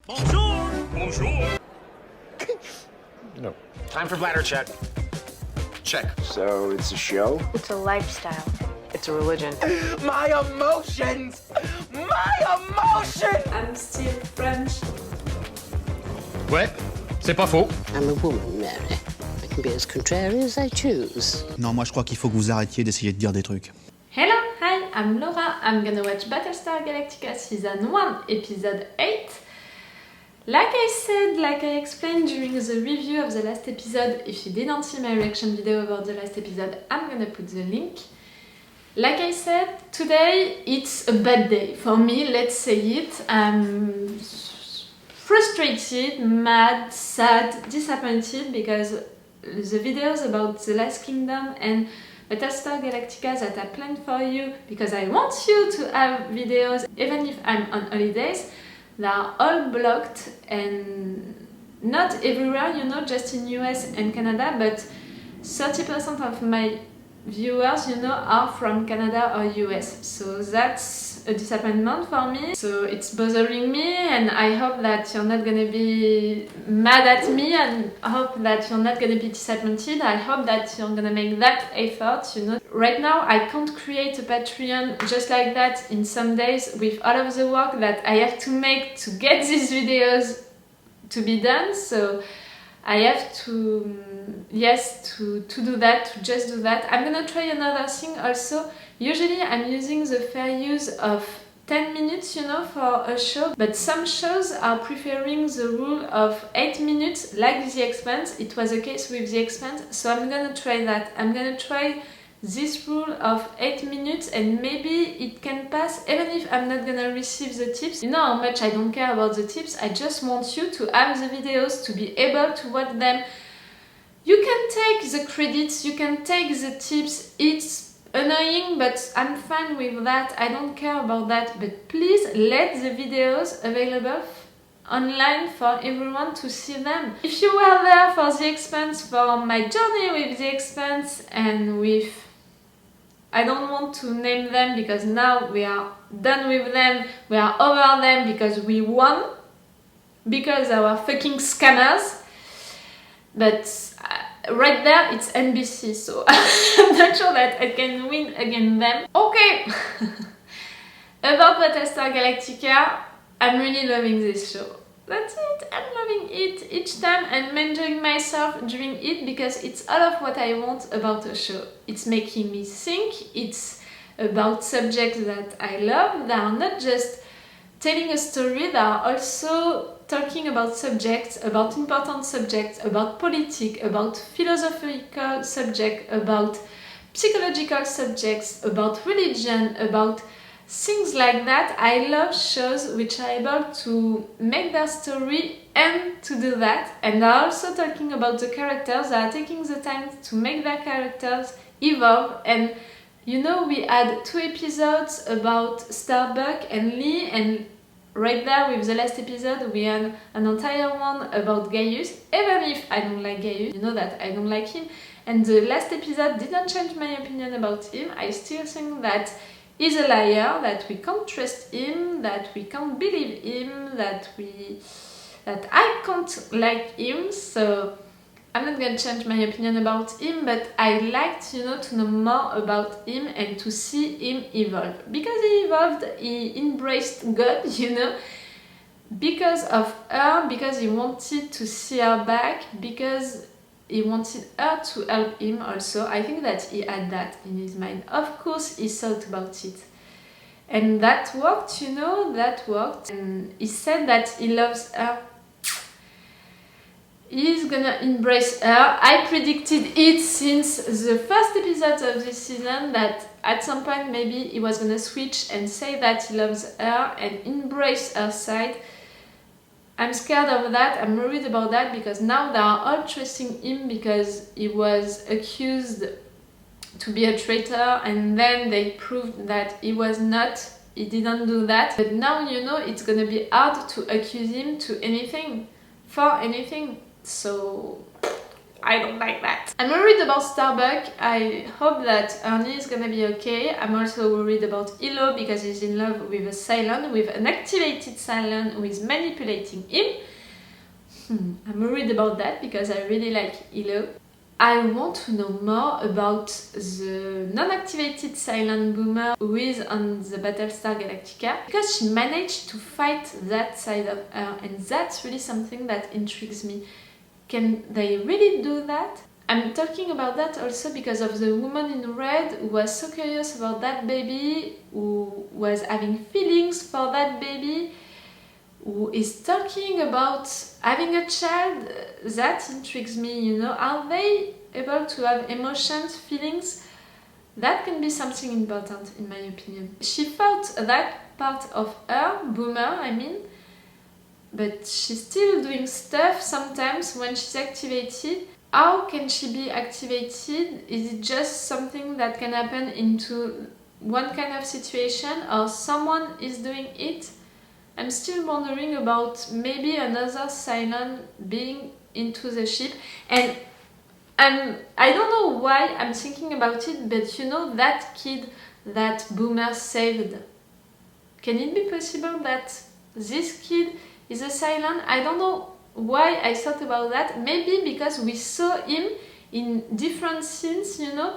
Bonjour! Bonjour! No. Time for bladder check. Check. So it's a show? It's a lifestyle. It's a religion. My emotions! My emotions! I'm still French. Ouais, c'est pas faux. I'm a woman, Mary. I can be as contrary as I choose. Non, moi je crois qu'il faut que vous arrêtiez d'essayer de dire des trucs. Hello, hi, I'm Laura. I'm gonna watch Battlestar Galactica Season 1, Episode 8. Like I said, like I explained during the review of the last episode, if you didn't see my reaction video about the last episode, I'm gonna put the link. Like I said, today it's a bad day for me, let's say it. I'm frustrated, mad, sad, disappointed because the videos about the Last Kingdom and Battlestar Galactica that I planned for you, because I want you to have videos even if I'm on holidays, they are all blocked, and not everywhere, you know, just in US and Canada, but 30% of my viewers, you know, are from Canada or US, so that's a disappointment for me. So it's bothering me, and I hope that you're not gonna be mad at me, and I hope that you're not gonna be disappointed. I hope that you're gonna make that effort, you know. Right now I can't create a Patreon just like that in some days with all of the work that I have to make to get these videos to be done, so I have to, to do that, to just do that. I'm gonna try another thing also. Usually I'm using the fair use of 10 minutes, you know, for a show, but some shows are preferring the rule of 8 minutes, like The Expanse. It was the case with The Expanse, so I'm gonna try that. I'm gonna try this rule of 8 minutes, and maybe it can pass even if I'm not gonna receive the tips. You know how much I don't care about the tips. I just want you to have the videos, to be able to watch them. You can take the credits, you can take the tips. It's annoying, but I'm fine with that. I don't care about that, but please let the videos available online for everyone to see them. If you were there for The Expanse, for my journey with The Expanse and with, I don't want to name them because now we are done with them, we are over them because we won, because our fucking scammers, but right there it's NBC, so I'm not sure that I can win against them. Okay, about Battlestar Galactica, I'm really loving this show. That's it, I'm loving it each time. I'm enjoying myself during it because it's all of what I want about a show. It's making me think, it's about subjects that I love. They are not just telling a story, they are also talking about subjects, about important subjects, about politics, about philosophical subjects, about psychological subjects, about religion, about things like that. I love shows which are able to make their story and to do that, and are also talking about the characters. They are taking the time to make their characters evolve. And you know, we had 2 episodes about Starbuck and Lee, and right there with the last episode we had an entire one about Gaius, even if I don't like Gaius, you know that I don't like him, and the last episode didn't change my opinion about him. I still think that he's a liar, that we can't trust him, that we can't believe him, that I can't like him, so I'm not gonna change my opinion about him, but I liked, you know, to know more about him and to see him evolve. Because he evolved, he embraced God, you know, because of her, because he wanted to see her back, because he wanted her to help him also. I think that he had that in his mind. Of course, he thought about it. And that worked, you know, that worked. And he said that he loves her. He's gonna embrace her. I predicted it since the first episode of this season that at some point maybe he was gonna switch and say that he loves her and embrace her side. I'm scared of that, I'm worried about that, because now they are all trusting him because he was accused to be a traitor, and then they proved that he was not, he didn't do that. But now, you know, it's gonna be hard to accuse him to anything, for anything. So I don't like that. I'm worried about Starbuck. I hope that Ernie is gonna be okay. I'm also worried about Ilo because he's in love with a Cylon, with an activated Cylon who is manipulating him. I'm worried about that because I really like Ilo. I want to know more about the non-activated Cylon Boomer who is on the Battlestar Galactica because she managed to fight that side of her, and that's really something that intrigues me. Can they really do that? I'm talking about that also because of the woman in red who was so curious about that baby, who was having feelings for that baby, who is talking about having a child. That intrigues me, you know. Are they able to have emotions, feelings? That can be something important in my opinion. She felt that part of her, Boomer I mean, but she's still doing stuff sometimes when she's activated. How can she be activated? Is it just something that can happen into one kind of situation, or someone is doing it? I'm still wondering about maybe another Cylon being into the ship, and I don't know why I'm thinking about it, but you know that kid that Boomer saved? Can it be possible that this kid is a Cylon? I don't know why I thought about that. Maybe because we saw him in different scenes, you know,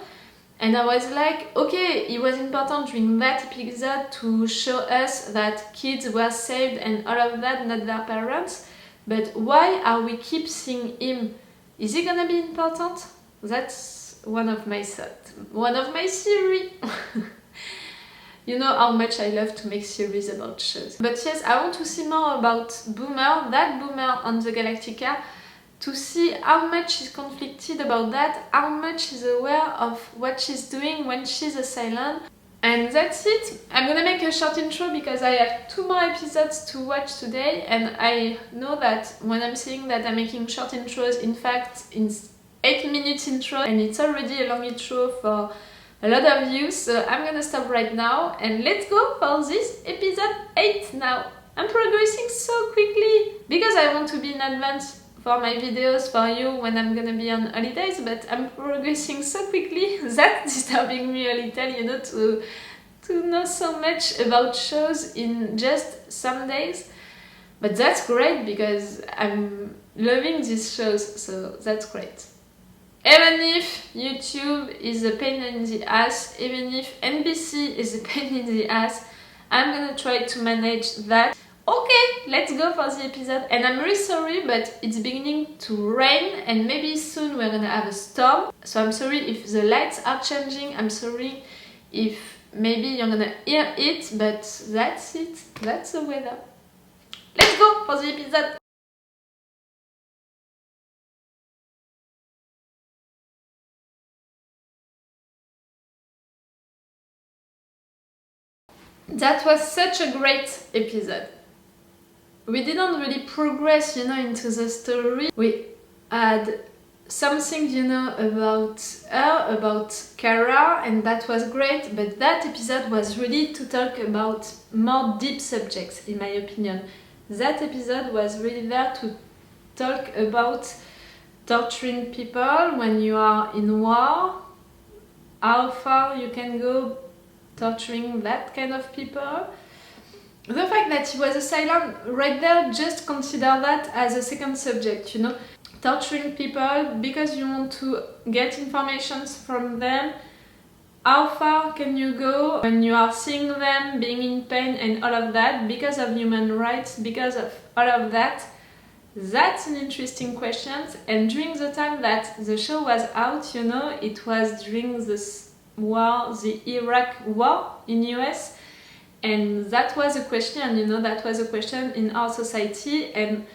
and I was like, okay, it was important during that episode to show us that kids were saved and all of that, not their parents, but why are we keep seeing him? Is he gonna be important? That's one of my thoughts, one of my theories. You know how much I love to make series about shows. But yes, I want to see more about Boomer, that Boomer on the Galactica, to see how much she's conflicted about that, how much she's aware of what she's doing when she's a Cylon. And that's it. I'm gonna make a short intro because I have 2 more episodes to watch today, and I know that when I'm saying that I'm making short intros, in fact, it's 8-minute intro, and it's already a long intro for a lot of you, so I'm gonna stop right now and let's go for this episode 8 now. I'm progressing so quickly because I want to be in advance for my videos for you when I'm gonna be on holidays, but I'm progressing so quickly that's disturbing me a little, you know, to know so much about shows in just some days. But that's great because I'm loving these shows, so that's great. Even if YouTube is a pain in the ass, even if NBC is a pain in the ass, I'm gonna try to manage that. Okay, let's go for the episode. And I'm really sorry, but it's beginning to rain and maybe soon we're gonna have a storm. So I'm sorry if the lights are changing, I'm sorry if maybe you're gonna hear it, but that's it, that's the weather. Let's go for the episode. That was such a great episode. We didn't really progress, you know, into the story. We had something, you know, about her, about Kara, and that was great, but that episode was really to talk about more deep subjects, in my opinion. That episode was really there to talk about torturing people when you are in war, how far you can go torturing that kind of people. The fact that he was a Cylon, right there, just consider that as a second subject, you know. Torturing people because you want to get information from them. How far can you go when you are seeing them being in pain and all of that, because of human rights, because of all of that? That's an interesting question. And during the time that the show was out, you know, it was during this war, the Iraq war in US, and that was a question, you know, that was a question in our society, and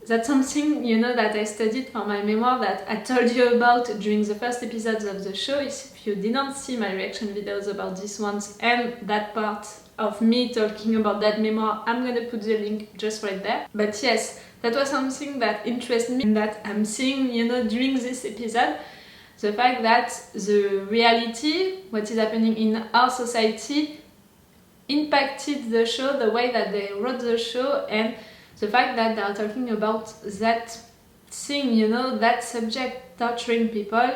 that's something, you know, that I studied for my memoir that I told you about during the first episodes of the show. If you didn't see my reaction videos about these ones and that part of me talking about that memoir, I'm gonna put the link just right there. But yes, that was something that interested me and that I'm seeing, you know, during this episode. The fact that the reality, what is happening in our society, impacted the show, the way that they wrote the show, and the fact that they are talking about that seeing, you know, that subject torturing people.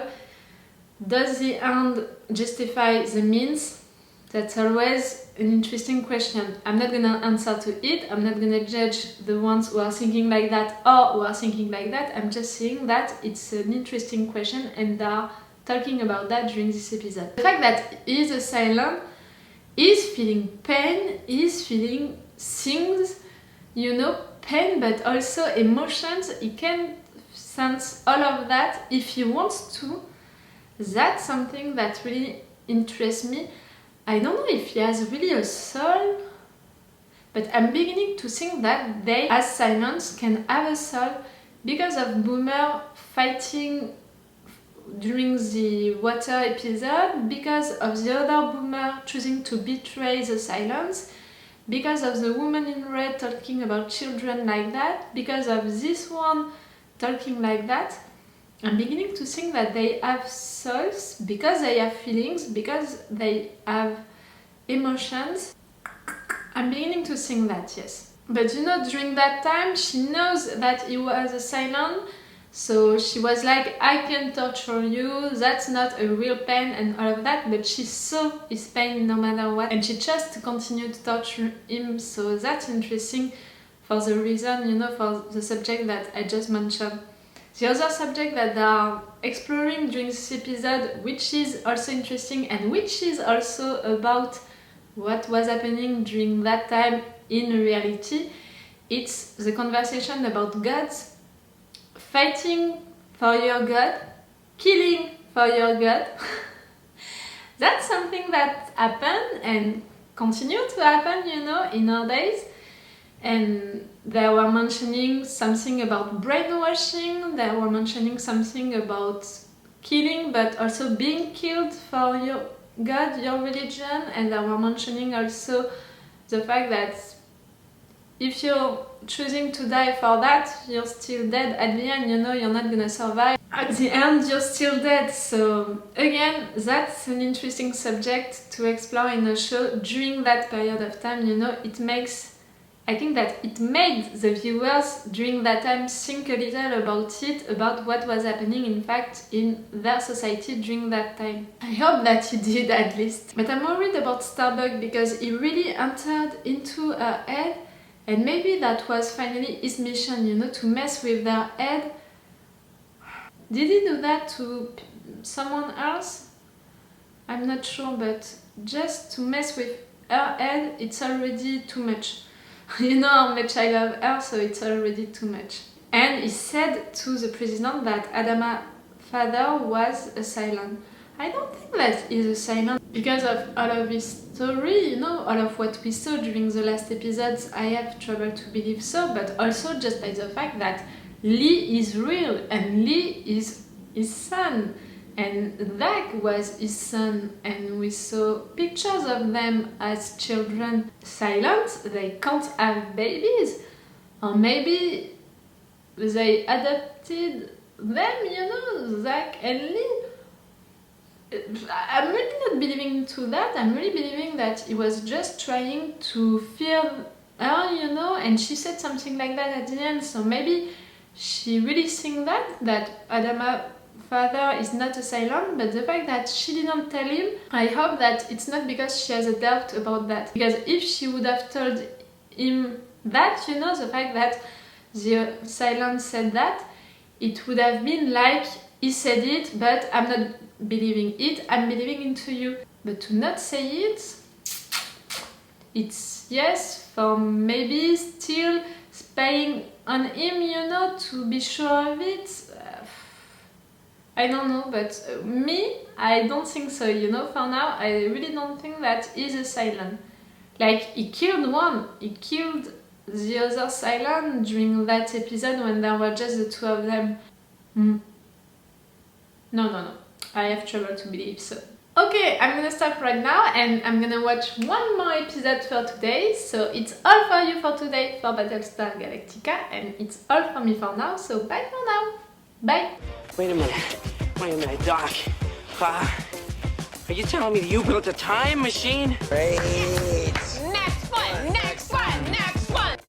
Does the end justify the means? That's always an interesting question. I'm not gonna answer to it. I'm not gonna judge the ones who are thinking like that or who are thinking like that. I'm just saying that it's an interesting question and they are talking about that during this episode. The fact that he is silent, is feeling pain, is feeling things, you know, pain but also emotions. He can sense all of that if he wants to. That's something that really interests me. I don't know if he has really a soul, but I'm beginning to think that they, as Silence, can have a soul because of Boomer fighting during the water episode, because of the other Boomer choosing to betray the Silence, because of the woman in red talking about children like that, because of this one talking like that. I'm beginning to think that they have souls because they have feelings, because they have emotions. I'm beginning to think that, yes. But you know, during that time, she knows that he was a Silent, so she was like, I can torture you, that's not a real pain and all of that, but she saw his pain no matter what, and she chose to continue to torture him, so that's interesting for the reason, you know, for the subject that I just mentioned. The other subject that they are exploring during this episode, which is also interesting and which is also about what was happening during that time in reality, it's the conversation about gods, fighting for your god, killing for your god. That's something that happened and continue to happen, you know, in our days. And they were mentioning something about brainwashing, they were mentioning something about killing but also being killed for your god, your religion, and they were mentioning also the fact that if you're choosing to die for that, you're still dead at the end, you know, you're not gonna survive. At the end, you're still dead. So again, that's an interesting subject to explore in a show during that period of time, you know. I think that it made the viewers during that time think a little about it, about what was happening in fact in their society during that time. I hope that he did at least. But I'm worried about Starbuck because he really entered into her head, and maybe that was finally his mission, you know, to mess with their head. Did he do that to someone else? I'm not sure, but just to mess with her head, it's already too much. You know how much I love her, so it's already too much. And he said to the president that Adama's father was a Silent. I don't think that he's a Silent because of all of his story, you know, all of what we saw during the last episodes. I have trouble to believe so, but also just by the fact that Lee is real and Lee is his son. And Zach was his son, and we saw pictures of them as children. Silent, they can't have babies, or maybe they adopted them, you know, Zach and Lee. I'm really not believing to that. I'm really believing that he was just trying to fear her, you know, and she said something like that at the end, so maybe she really thinks that Adama's father is not a Silent, but the fact that she didn't tell him, I hope that it's not because she has a doubt about that. Because if she would have told him that, you know, the fact that the Silent said that, it would have been like, he said it, but I'm not believing it, I'm believing into you. But to not say it, it's yes, for maybe still spying on him, you know, to be sure of it. I don't know, but me, I don't think so, you know, for now, I really don't think that he's a Silent. Like, he killed one, he killed the other Silent during that episode when there were just the two of them. No, I have trouble to believe so. Okay, I'm gonna stop right now and I'm gonna watch one more episode for today. So it's all for you for today for Battlestar Galactica, and it's all for me for now, so bye for now. Bye! Wait a minute, Doc. Are you telling me that you built a time machine? Rain